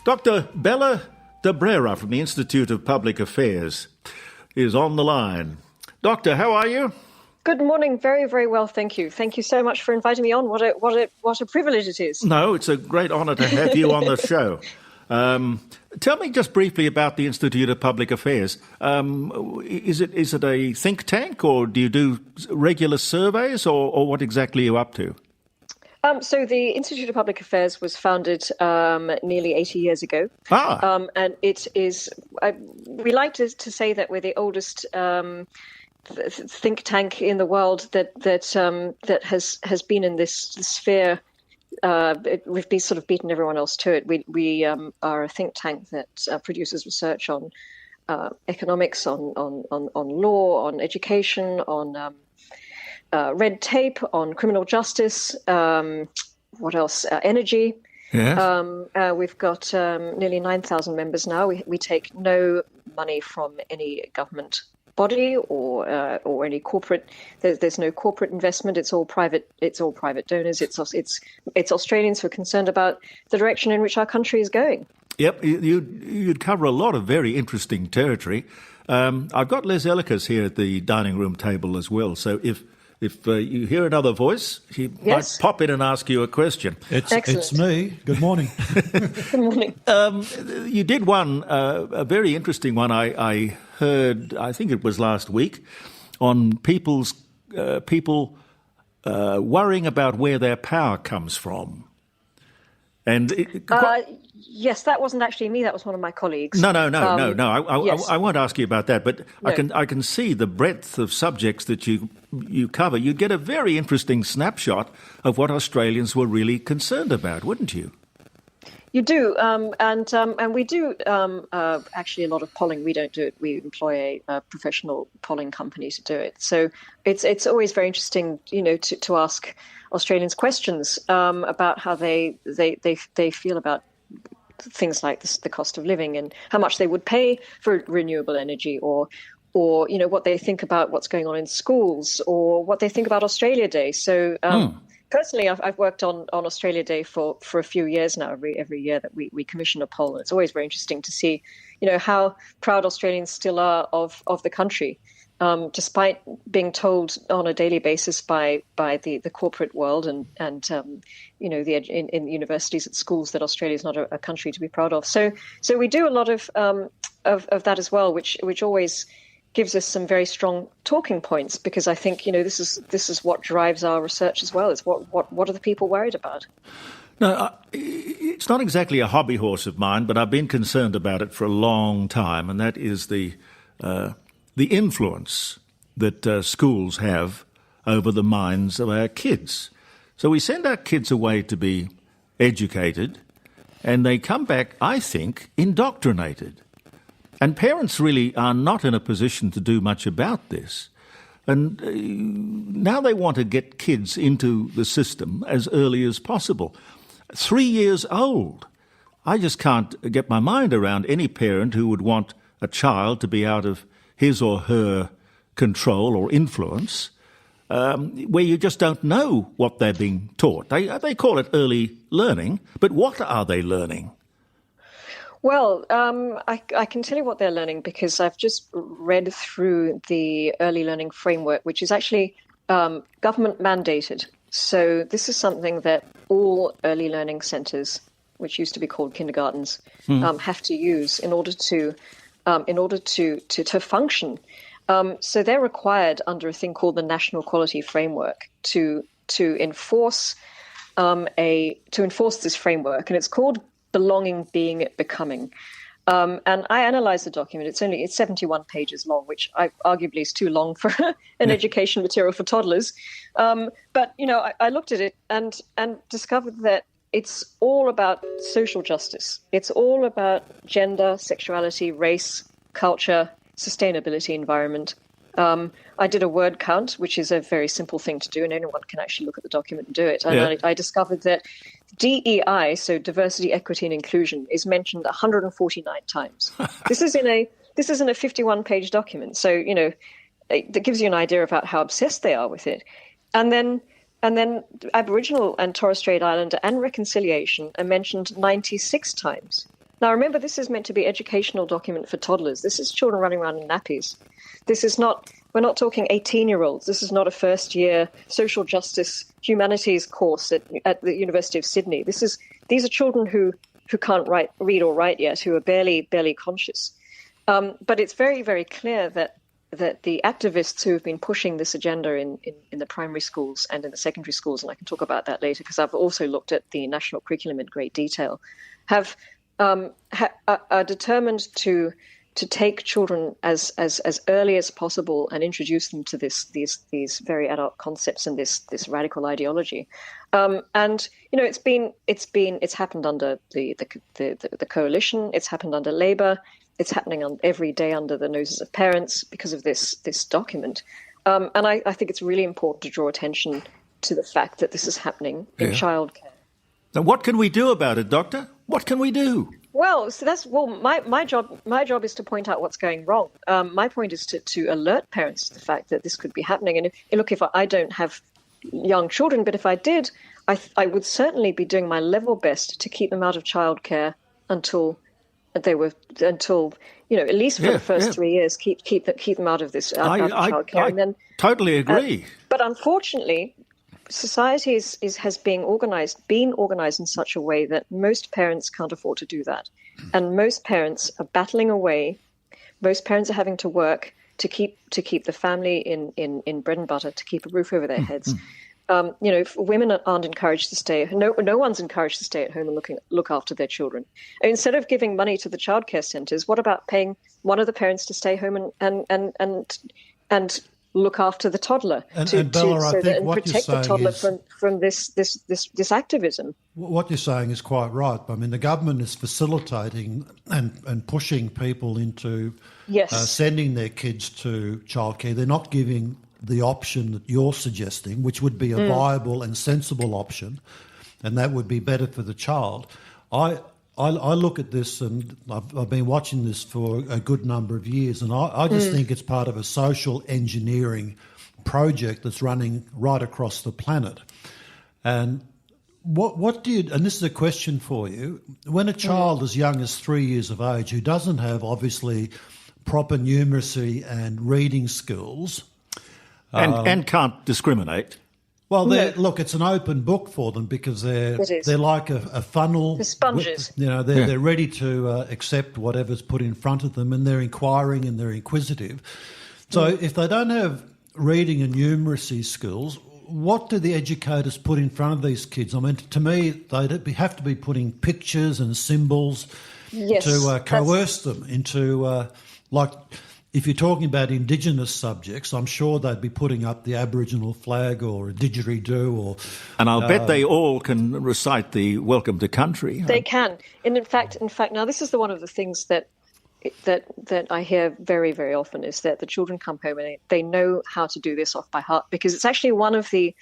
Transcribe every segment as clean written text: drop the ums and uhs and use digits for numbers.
Dr. Bella Debrera from the Institute of Public Affairs is on the line. Doctor, how are you? Good morning. Very, very well, thank you. Thank you so much for inviting me on. What a privilege it is. No, it's a great honour to have you on the show. Tell me just briefly about the Institute of Public Affairs. Is it a think tank, or do you do regular surveys, or what exactly are you up to? So the Institute of Public Affairs was founded nearly 80 years ago. And it is, we like to say that we're the oldest think tank in the world that has been in this sphere. We've been sort of beaten everyone else to it. We are a think tank that produces research on economics, on law, on education, on red tape, on criminal justice. What else? Energy. Yes. We've got nearly 9,000 members now. We take no money from any government body or any corporate. There's no corporate investment. It's all private. It's all private donors. It's Australians who are concerned about the direction in which our country is going. Yep, you'd cover a lot of very interesting territory. I've got Les Ellicott here at the dining room table as well. So if you hear another voice, he might pop in and ask you a question. It's me. Good morning. Good morning. You did one, a very interesting one I heard, I think it was last week, on people worrying about where their power comes from. And yes, that wasn't actually me. That was one of my colleagues. No. Yes. I won't ask you about that, but No. I can see the breadth of subjects that you cover. You'd get a very interesting snapshot of what Australians were really concerned about, wouldn't you? You do, and we do actually a lot of polling. We don't do it. We employ a professional polling company to do it. So it's always very interesting, to ask Australians questions about how they feel about things like the cost of living and how much they would pay for renewable energy, or what they think about what's going on in schools, or what they think about Australia Day. So. Personally, I've worked on Australia Day for a few years now. Every year that we commission a poll, it's always very interesting to see, how proud Australians still are of the country, despite being told on a daily basis by the corporate world and in universities at schools that Australia is not a country to be proud of. So we do a lot of that as well, which always gives us some very strong talking points, because I think this is what drives our research as well. Is what are the people worried about? No, it's not exactly a hobby horse of mine, but I've been concerned about it for a long time, and that is the influence that schools have over the minds of our kids. So we send our kids away to be educated, and they come back, I think, indoctrinated. And parents really are not in a position to do much about this. And now they want to get kids into the system as early as possible. 3 years old. I just can't get my mind around any parent who would want a child to be out of his or her control or influence, where you just don't know what they're being taught. They call it early learning, but what are they learning? Well, I can tell you what they're learning, because I've just read through the early learning framework, which is actually government mandated. So this is something that all early learning centres, which used to be called kindergartens, have to use in order to function. So they're required under a thing called the National Quality Framework to enforce this framework, and it's called Belonging, Being, Becoming. And I analysed the document. It's 71 pages long, which arguably is too long for an education material for toddlers. But I looked at it and discovered that it's all about social justice. It's all about gender, sexuality, race, culture, sustainability, environment. I did a word count, which is a very simple thing to do, and anyone can actually look at the document and do it. And I discovered that DEI, so diversity, equity, and inclusion, is mentioned 149 times. This is in a 51-page document, so that gives you an idea about how obsessed they are with it. And then Aboriginal and Torres Strait Islander and reconciliation are mentioned 96 times. Now, remember, this is meant to be educational document for toddlers. This is children running around in nappies. This is not, we're not talking 18-year-olds. This is not a first-year social justice humanities course at the University of Sydney. These are children who can't read or write yet, who are barely conscious. But it's very, very clear that the activists who have been pushing this agenda in the primary schools and in the secondary schools, and I can talk about that later because I've also looked at the national curriculum in great detail, are determined to take children as early as possible and introduce them to these very adult concepts and this radical ideology. And it's happened under the coalition. It's happened under Labour. It's happening every day under the noses of parents because of this document. And I think it's really important to draw attention to the fact that this is happening in childcare. Now, what can we do about it, Doctor? What can we do? Well, my job is to point out what's going wrong. My point is to alert parents to the fact that this could be happening. And if I don't have young children, but if I did, I would certainly be doing my level best to keep them out of childcare until at least for the first 3 years, keep them out of this out of childcare. And then totally agree. But unfortunately, society has been organized in such a way that most parents can't afford to do that, and most parents are battling away. Most parents are having to work to keep the family in bread and butter, to keep a roof over their heads. Women aren't encouraged to stay. No one's encouraged to stay at home and look after their children. Instead of giving money to the childcare centres, what about paying one of the parents to stay home and look after the toddler and Bella, and protect the toddler from this activism? What you're saying is quite right. I mean, the government is facilitating and pushing people into sending their kids to childcare. They're not giving the option that you're suggesting, which would be a viable and sensible option, and that would be better for the child. I look at this, and I've been watching this for a good number of years, and I just think it's part of a social engineering project that's running right across the planet. And and this is a question for you, when a child as young as 3 years of age who doesn't have obviously proper numeracy and reading skills, and can't discriminate. Well, look, it's an open book for them because they're like a funnel. They're sponges. They're ready to accept whatever's put in front of them, and they're inquiring and they're inquisitive. So if they don't have reading and numeracy skills, what do the educators put in front of these kids? I mean, to me, they'd have to be putting pictures and symbols to coerce them into if you're talking about Indigenous subjects, I'm sure they'd be putting up the Aboriginal flag or a didgeridoo and I'll bet they all can recite the Welcome to Country. They can. And in fact, now this is one of the things that I hear very, very often is that the children come home and they know how to do this off by heart, because it's actually one of the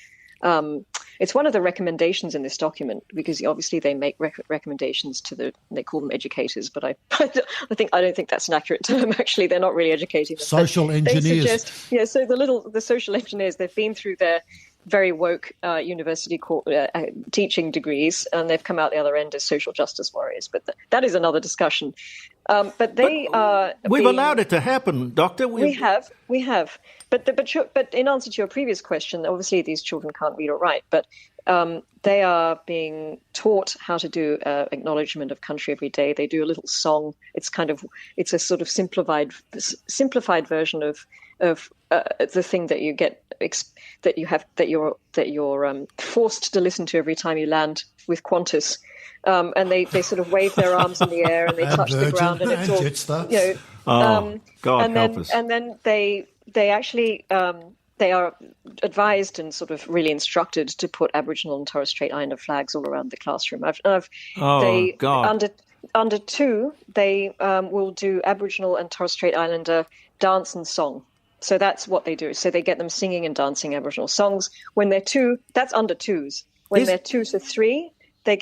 recommendations in this document, because obviously they make recommendations they call them educators, but I don't think that's an accurate term. Actually, they're not really educating them. Social engineers. So the social engineers, they've been through their very woke university teaching degrees, and they've come out the other end as social justice warriors. But that is another discussion. But we've allowed it to happen, Doctor. We have. But in answer to your previous question, obviously these children can't read or write, but they are being taught how to do acknowledgement of country every day. They do a little song. It's a sort of simplified version of the thing that you get that you're forced to listen to every time you land with Qantas. And they sort of wave their arms in the air and they touch the ground, and it's all, God help us. And then they actually they are advised and sort of really instructed to put Aboriginal and Torres Strait Islander flags all around the classroom. Under 2, they will do Aboriginal and Torres Strait Islander dance and song. So that's what they do. So they get them singing and dancing Aboriginal songs. When they're 2, that's under 2s. When they're 2 to 3, they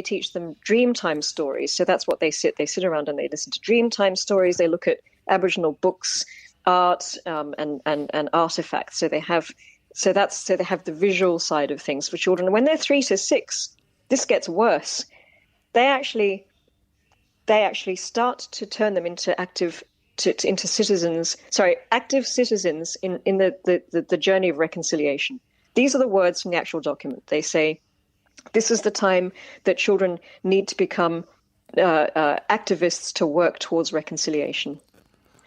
teach them Dreamtime stories. So that's what they sit around and they listen to Dreamtime stories. They look at Aboriginal books, art, and artifacts. So they have the visual side of things for children. When they're 3 to 6, this gets worse. They actually they actually start to turn them into active citizens in the journey of reconciliation. These are the words from the actual document. They say, this is the time that children need to become activists to work towards reconciliation.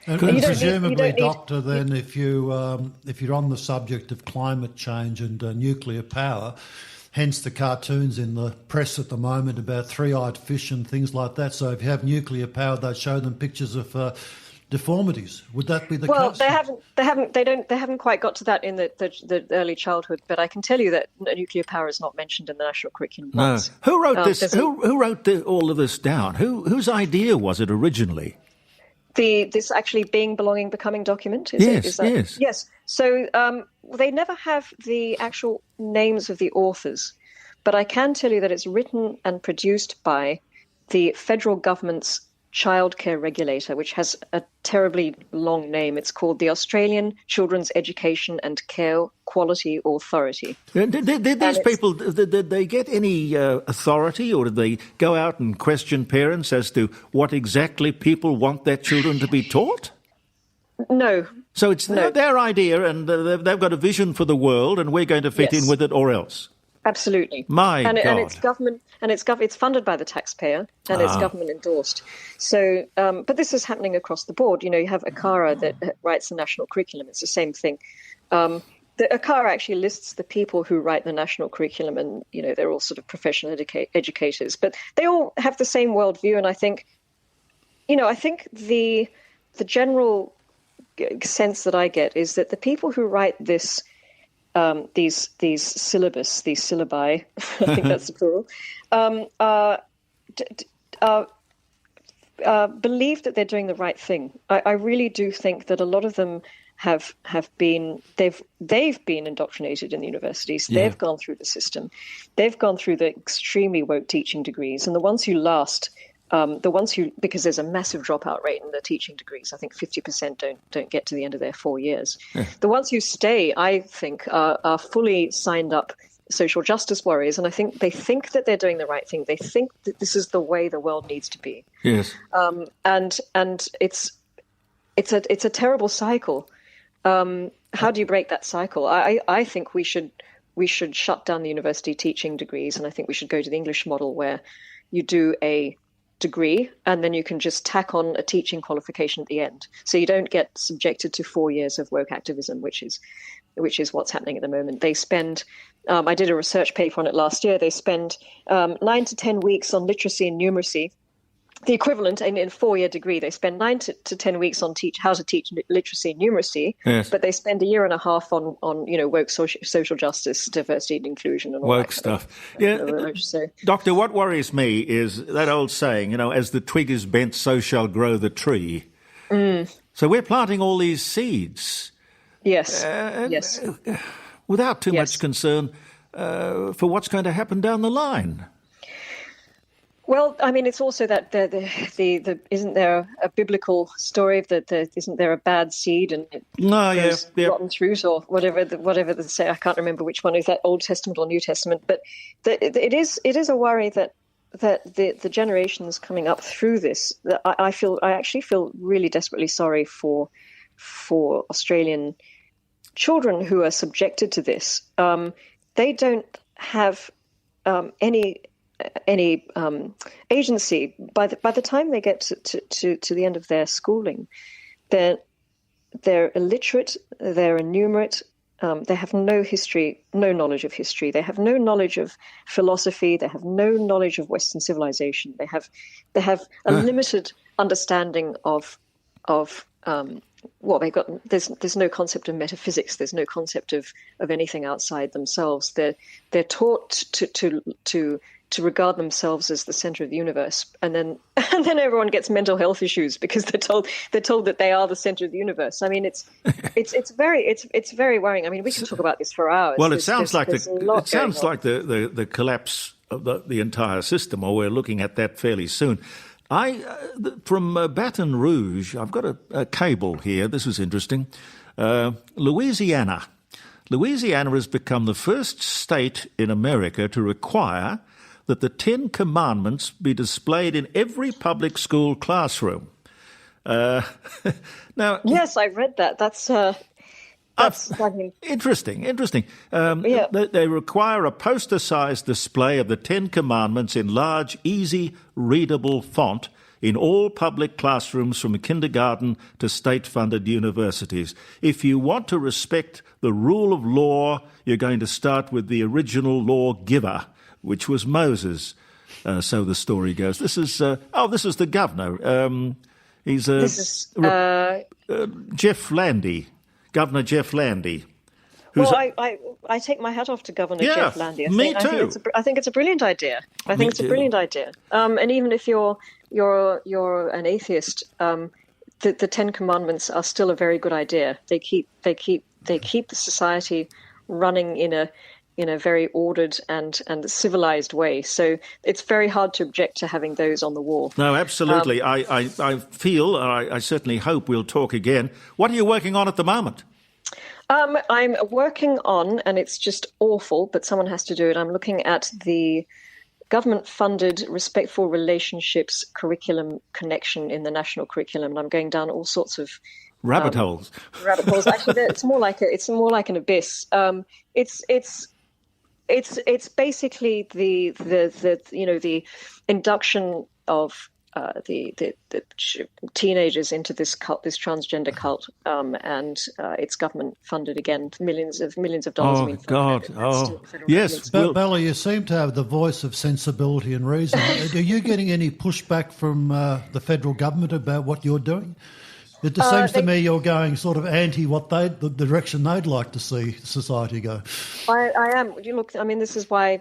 And presumably, Doctor, then if you're on the subject of climate change and nuclear power, hence the cartoons in the press at the moment about three-eyed fish and things like that. So if you have nuclear power, they show them pictures of deformities. Would that be the case? Well, they haven't quite got to that in the early childhood. But I can tell you that nuclear power is not mentioned in the national curriculum. No. Who wrote this? Who wrote all of this down? Whose idea was it originally? This actually becoming document. Yes. So they never have the actual names of the authors, but I can tell you that it's written and produced by the federal government's childcare regulator, which has a terribly long name. It's called the Australian Children's Education and Care Quality Authority. Did these people, did they get any authority, or did they go out and question parents as to what exactly people want their children to be taught? No. So it's their idea, and they've got a vision for the world, and we're going to fit in with it or else. Absolutely. God. And it's government, and it's funded by the taxpayer, and it's government endorsed. So, but this is happening across the board. You know, you have ACARA that writes the national curriculum. It's the same thing. The ACARA actually lists the people who write the national curriculum, and you know they're all sort of professional educators, but they all have the same worldview. And I think the general sense that I get is that the people who write these syllabi, I think that's the plural, believe that they're doing the right thing. I really do think that a lot of them have been they've been indoctrinated in the universities. Yeah. They've gone through the system. They've gone through the extremely woke teaching degrees, and the ones who last. Because there's a massive dropout rate in the teaching degrees. I think 50% don't get to the end of their 4 years. Yeah. The ones who stay, I think, are fully signed up social justice warriors, and I think they think that they're doing the right thing. They think that this is the way the world needs to be. Yes. And it's a terrible cycle. How do you break that cycle? I think we should shut down the university teaching degrees, and I think we should go to the English model where you do a degree and then you can just tack on a teaching qualification at the end, so you don't get subjected to 4 years of woke activism, which is what's happening at the moment. They spend I did a research paper on it last year. They spend 9 to 10 weeks on literacy and numeracy. The equivalent in a 4-year degree, they spend 9 to 10 weeks on how to teach literacy and numeracy, yes. But they spend a year and a half on woke social justice, diversity and inclusion and all woke that stuff. Doctor, what worries me is that old saying, as the twig is bent, so shall grow the tree. Mm. So we're planting all these seeds. Yes. Yes. Without too much concern for what's going to happen down the line. Well, I mean, it's also that the isn't there a biblical story that isn't there a bad seed and it goes rotten fruit or whatever they say. I can't remember which one is that, Old Testament or New Testament, but it is a worry that the generations coming up through this. That I actually feel really desperately sorry for Australian children who are subjected to this. They don't have any agency. By the time they get to the end of their schooling, they're illiterate, they're innumerate, they have no knowledge of history, they have no knowledge of philosophy, they have no knowledge of Western civilization, they have a limited understanding of what they've got. There's no concept of metaphysics, there's no concept of anything outside themselves. They're taught to regard themselves as the center of the universe, and then everyone gets mental health issues because they're told that they are the center of the universe. I mean, it's very worrying. I mean, we can talk about this for hours. Well, it sounds like the collapse of the entire system, or we're looking at that fairly soon. From Baton Rouge, I've got a cable here. This is interesting. Louisiana has become the first state in America to require that the 10 Commandments be displayed in every public school classroom. Now, yes, I read that. That's interesting. Yeah. They require a poster-sized display of the 10 Commandments in large, easy, readable font in all public classrooms from kindergarten to state-funded universities. If you want to respect the rule of law, you're going to start with the original lawgiver, which was Moses. So the story goes. This is the governor. Jeff Landy, Governor Jeff Landy. Well, I take my hat off to Governor Jeff Landy. Me too. I think it's a brilliant idea. And even if you're an atheist, the 10 Commandments are still a very good idea. They keep the society running in a very ordered and civilized way. So it's very hard to object to having those on the wall. No, absolutely. I feel, I certainly hope we'll talk again. What are you working on at the moment? I'm working on, and it's just awful, but someone has to do it. I'm looking at the government-funded Respectful Relationships curriculum connection in the national curriculum, and I'm going down all sorts of rabbit holes. Actually, it's more like an abyss. It's basically the induction of the teenagers into this cult, this transgender cult, and it's government funded again, millions of dollars. Oh God! Oh yes, Bella, you seem to have the voice of sensibility and reason. Are you getting any pushback from the federal government about what you're doing? It just seems to me you're going sort of anti the direction they'd like to see society go. I am. You look. I mean, this is why.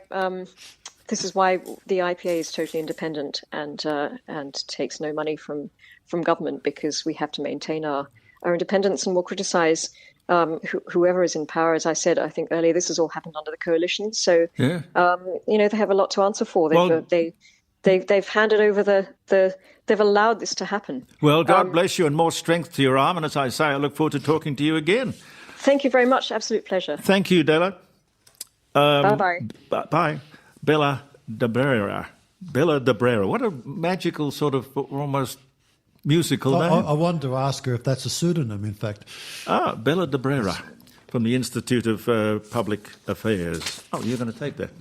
This is why the IPA is totally independent and takes no money from government, because we have to maintain our independence, and we'll criticise whoever is in power. As I said, I think earlier, this has all happened under the coalition, so they have a lot to answer for. They've handed over they've allowed this to happen. Well, God bless you and more strength to your arm. And as I say, I look forward to talking to you again. Thank you very much. Absolute pleasure. Thank you, Della. Bye-bye. Bye. Bella Debrera. What a magical sort of almost musical name. I wanted to ask her if that's a pseudonym, in fact. Bella Debrera from the Institute of Public Affairs. Oh, you're going to take that.